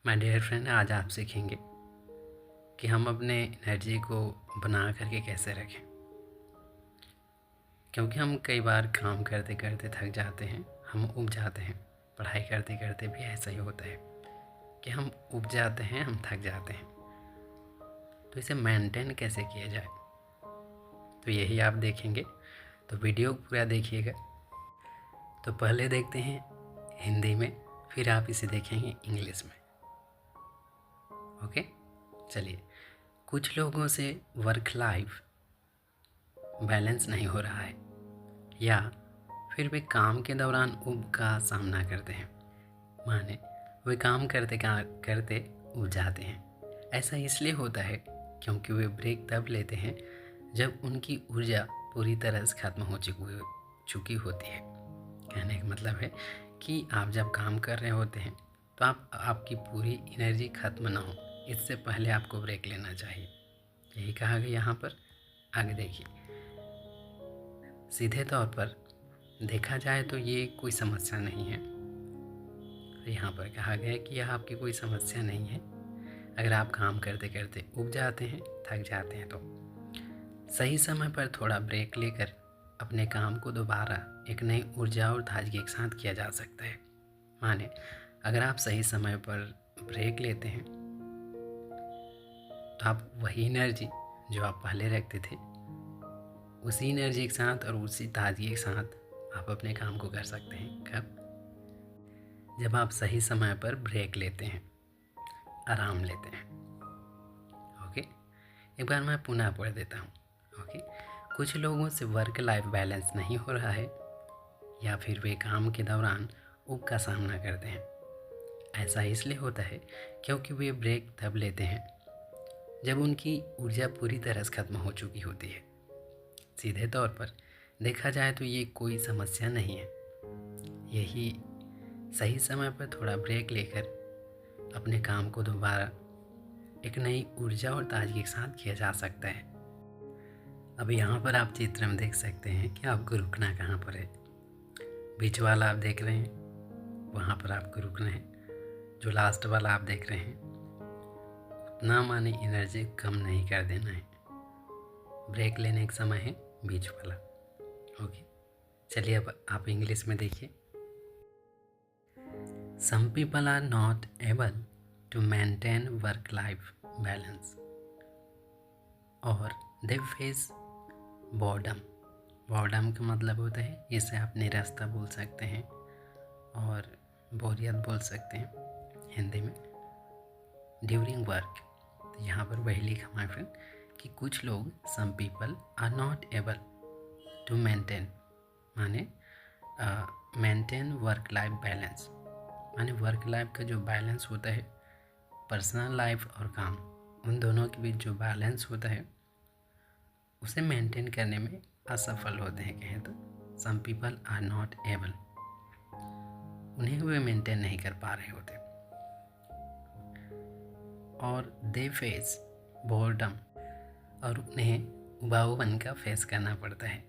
My dear friend, आज आप सीखेंगे कि हम अपने एनर्जी को बना करके कैसे रखें। क्योंकि हम कई बार काम करते करते थक जाते हैं, हम ऊब जाते हैं। पढ़ाई करते करते भी ऐसा ही होता है कि हम ऊब जाते हैं, हम थक जाते हैं। तो इसे मेंटेन कैसे किया जाए, तो यही आप देखेंगे। तो वीडियो पूरा देखिएगा। तो पहले देखते हैं हिंदी में, फिर आप इसे देखेंगे इंग्लिश में। ओके, चलिए। कुछ लोगों से वर्क लाइफ बैलेंस नहीं हो रहा है, या फिर वे काम के दौरान ऊब का सामना करते हैं। माने वे काम करते करते ऊब जाते हैं। ऐसा इसलिए होता है क्योंकि वे ब्रेक तब लेते हैं जब उनकी ऊर्जा पूरी तरह से खत्म हो चुकी होती है। कहने का मतलब है कि आप जब काम कर रहे होते हैं तो आपकी पूरी एनर्जी खत्म ना हो, इससे पहले आपको ब्रेक लेना चाहिए। यही कहा गया यहाँ पर। आगे देखिए। सीधे तौर पर देखा जाए तो ये कोई समस्या नहीं है। यहाँ पर कहा गया है कि यह आपकी कोई समस्या नहीं है। अगर आप काम करते करते ऊब जाते हैं, थक जाते हैं, तो सही समय पर थोड़ा ब्रेक लेकर अपने काम को दोबारा एक नई ऊर्जा और ताजगी के साथ किया जा सकता है। माने अगर आप सही समय पर ब्रेक लेते हैं तो आप वही एनर्जी जो आप पहले रखते थे, उसी एनर्जी के साथ और उसी ताजगी के साथ आप अपने काम को कर सकते हैं। कब? जब आप सही समय पर ब्रेक लेते हैं, आराम लेते हैं। ओके, एक बार मैं पुनः पढ़ देता हूँ। ओके, कुछ लोगों से वर्क लाइफ बैलेंस नहीं हो रहा है, या फिर वे काम के दौरान ऊब का सामना करते हैं। ऐसा इसलिए होता है क्योंकि वे ब्रेक तब लेते हैं जब उनकी ऊर्जा पूरी तरह से खत्म हो चुकी होती है। सीधे तौर पर देखा जाए तो ये कोई समस्या नहीं है। यही सही समय पर थोड़ा ब्रेक लेकर अपने काम को दोबारा एक नई ऊर्जा और ताजगी के साथ किया जा सकता है। अब यहाँ पर आप चित्र में देख सकते हैं कि आपको रुकना कहाँ पर है। बीच वाला आप देख रहे हैं, वहाँ पर आपको रुकना है। जो लास्ट वाला आप देख रहे हैं, उतना माने एनर्जी कम नहीं कर देना है। ब्रेक लेने का समय है बीच वाला। ओके, चलिए अब आप इंग्लिश में देखिए। Some people are not able to maintain work-life balance, और they face boredom। boredom का मतलब होता है, इसे आप निराशा बोल सकते हैं और बोरियत बोल सकते हैं हिंदी में। ड्यूरिंग वर्क, तो यहाँ पर वही लिखा माय फ्रेंड कि कुछ लोग some people are not able to maintain, माने मेंटेन वर्क लाइफ बैलेंस। माने वर्क लाइफ का जो बैलेंस होता है, पर्सनल लाइफ और काम, उन दोनों के बीच जो बैलेंस होता है उसे मेंटेन करने में असफल होते हैं। कहें तो some people are not able, उन्हें वे मेंटेन नहीं कर पा रहे होते। और दे फेस बोर्डम, और उन्हें उबाऊपन का फेस करना पड़ता है।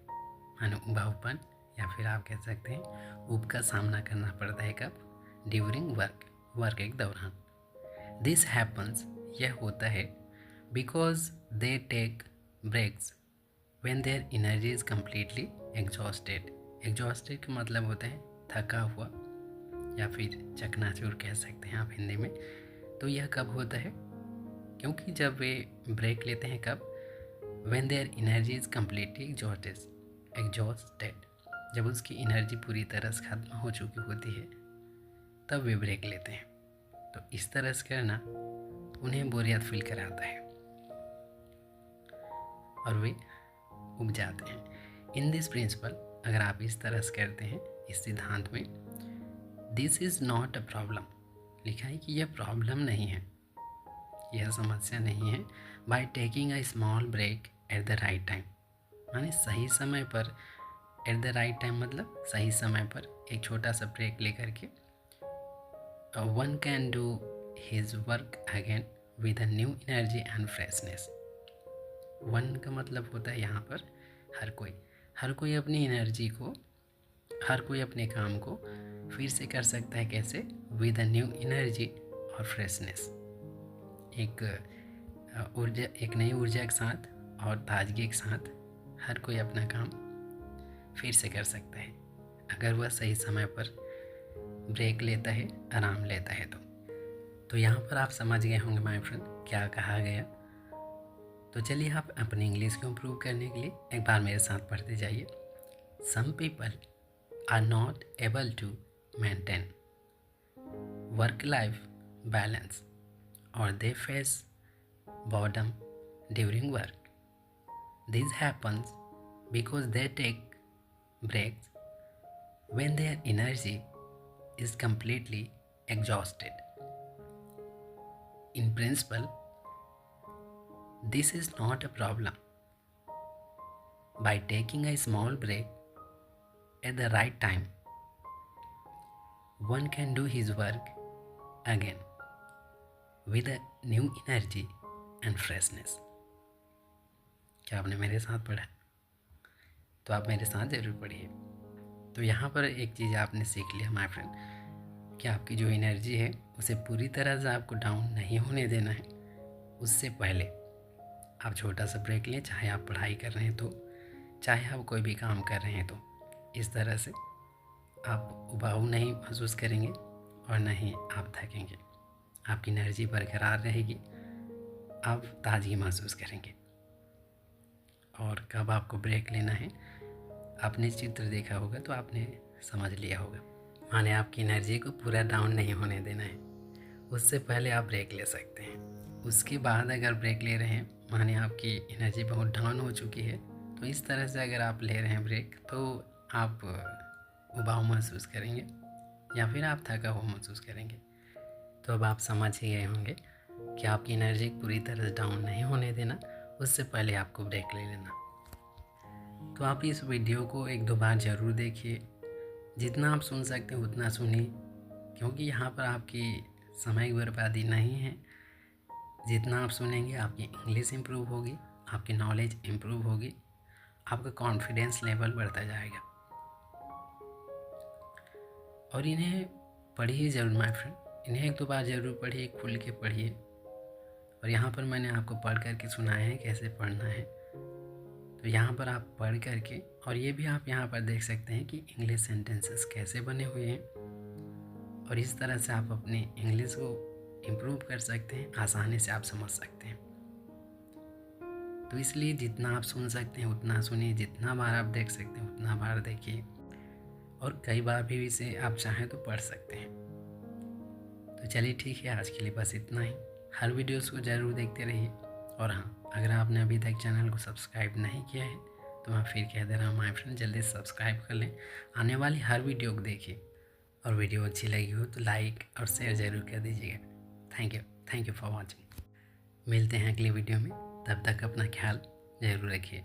माने उबाऊपन, या फिर आप कह सकते हैं ऊब का सामना करना पड़ता है। कब? ड्यूरिंग वर्क के दौरान। दिस हैपन्स, यह होता है because they take breaks when their energy is completely exhausted. Exhausted का मतलब होता है थका हुआ, या फिर चकनाचूर कह सकते हैं आप हिंदी में। तो यह कब होता है? क्योंकि जब वे ब्रेक लेते हैं, कब? When their energy is completely exhausted, जब उसकी एनर्जी पूरी तरह से खत्म हो चुकी होती है, तब वे ब्रेक लेते हैं। तो इस तरह से करना उन्हें बोरियत फील कराता है और वे उब जाते हैं। इन दिस प्रिंसिपल, अगर आप इस तरह से करते हैं, इस सिद्धांत में, this is not a problem, लिखा है कि यह प्रॉब्लम नहीं है, यह समस्या नहीं है। By taking a small break at the right time, माने सही समय पर। एट द राइट टाइम मतलब सही समय पर एक छोटा सा ब्रेक लेकर के one can do his work again with a new energy and freshness। one का मतलब होता है यहाँ पर हर कोई अपनी एनर्जी को, हर कोई अपने काम को फिर से कर सकता है। कैसे? with a new energy और फ्रेशनेस, एक नई ऊर्जा के साथ और ताजगी के साथ हर कोई अपना काम फिर से कर सकता है, अगर वह सही समय पर ब्रेक लेता है, आराम लेता है तो यहाँ पर आप समझ गए होंगे माय फ्रेंड क्या कहा गया। तो चलिए आप अपनी इंग्लिश को इम्प्रूव करने के लिए एक बार मेरे साथ पढ़ते जाइए। Some people are not able to maintain work life balance और they face boredom during work. This happens because they take breaks when their energy is completely exhausted. In principle, this is not a problem. By taking a small break at the right time, one can do his work again with a new energy and freshness. क्या आपने मेरे साथ पढ़ा? तो आप मेरे साथ ज़रूर पढ़िए। तो यहाँ पर एक चीज़ आपने सीख लिया माय फ्रेंड कि आपकी जो एनर्जी है उसे पूरी तरह से आपको डाउन नहीं होने देना है। उससे पहले आप छोटा सा ब्रेक लें, चाहे आप पढ़ाई कर रहे हैं तो, चाहे आप कोई भी काम कर रहे हैं तो। इस तरह से आप उबाऊ नहीं महसूस करेंगे और न ही आप थकेंगे। आपकी एनर्जी बरकरार रहेगी, आप ताजगी महसूस करेंगे। और कब आपको ब्रेक लेना है, आपने चित्र देखा होगा तो आपने समझ लिया होगा। माने आपकी एनर्जी को पूरा डाउन नहीं होने देना है, उससे पहले आप ब्रेक ले सकते हैं। उसके बाद अगर ब्रेक ले रहे हैं, माने आपकी एनर्जी बहुत डाउन हो चुकी है, तो इस तरह से अगर आप ले रहे हैं ब्रेक तो आप उबाऊ महसूस करेंगे या फिर आप थका हुआ महसूस करेंगे। तो अब आप समझ ही गए होंगे कि आपकी एनर्जी पूरी तरह से डाउन नहीं होने देना, उससे पहले आपको ब्रेक ले लेना। तो आप इस वीडियो को 1-2 बार ज़रूर देखिए, जितना आप सुन सकते हैं उतना सुनिए, क्योंकि यहाँ पर आपकी समय की बर्बादी नहीं है। जितना आप सुनेंगे आपकी इंग्लिश इम्प्रूव होगी, आपकी नॉलेज इम्प्रूव होगी, आपका कॉन्फिडेंस लेवल बढ़ता जाएगा। और इन्हें पढ़िए ज़रूर माय फ्रेंड, इन्हें 1-2 बार ज़रूर पढ़िए, खुल के पढ़िए। और यहाँ पर मैंने आपको पढ़ करके सुनाया है कैसे पढ़ना है, तो यहाँ पर आप पढ़ करके, और ये भी आप यहाँ पर देख सकते हैं कि इंग्लिश सेंटेंसेस कैसे बने हुए हैं, और इस तरह से आप अपनी इंग्लिश को इम्प्रूव कर सकते हैं, आसानी से आप समझ सकते हैं। तो इसलिए जितना आप सुन सकते हैं उतना सुनिए, जितना बार आप देख सकते हैं उतना बार देखिए, और कई बार भी इसे आप चाहें तो पढ़ सकते हैं। तो चलिए ठीक है, आज के लिए बस इतना ही। हर वीडियोस को ज़रूर देखते रहिए। और हाँ, अगर आपने अभी तक चैनल को सब्सक्राइब नहीं किया है तो मैं फिर कह दे रहा हूँ माय फ्रेंड, जल्दी सब्सक्राइब कर लें, आने वाली हर वीडियो को देखिए। और वीडियो अच्छी लगी हो तो लाइक और शेयर ज़रूर कर दीजिएगा। Thank you for watching. मिलते हैं अगली वीडियो में, तब तक अपना ख्याल ज़रूर रखिए।